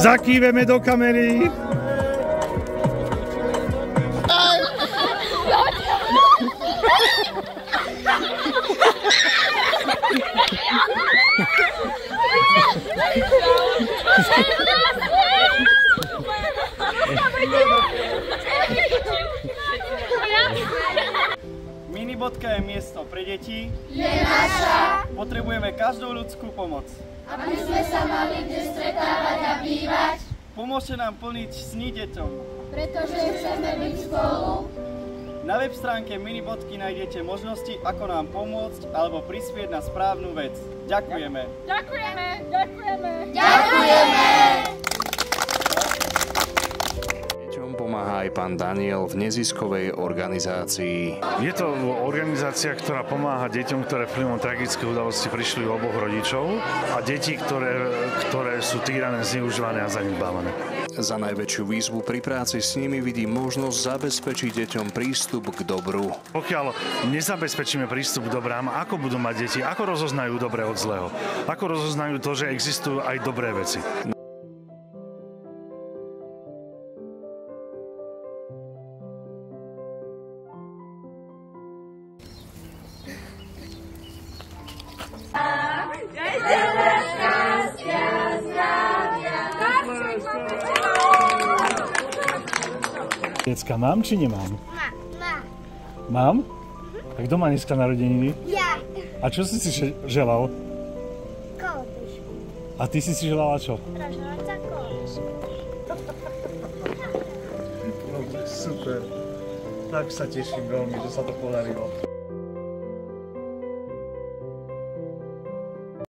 Zakýveme do kamery. Minibodka je miesto pre deti. Je naša. Potrebujeme každú ľudskú pomoc. Aby sme sa mali kde stretávať a bývať. Pomôžte nám plniť sny deťom. Pretože chceme byť spolu. Na web stránke Minibodky nájdete možnosti, ako nám pomôcť alebo prispieť na správnu vec. Ďakujeme. Ďakujeme. Ďakujeme. Ďakujeme. Deťom pomáha aj pán Daniel v neziskovej organizácii. Je to organizácia, ktorá pomáha deťom, ktoré vplyvom tragické udalosti prišli u oboch rodičov a deti, ktoré sú týrané, zneužívané a zanedbávané. Za najväčšiu výzvu pri práci s nimi vidí možnosť zabezpečiť deťom prístup k dobru. Pokiaľ nezabezpečíme prístup k dobrám, ako budú mať deti, ako rozoznajú dobré od zlého, ako rozoznajú to, že existujú aj dobré veci. Decka, mám či nemám? Mám. Mám? A kto má dneska narodeniny? Ja. A čo si želal? Kolbišku. A ty si želala čo? Rožovacá kolbišku. Dobre, super. Tak sa teším veľmi, že sa to podarilo.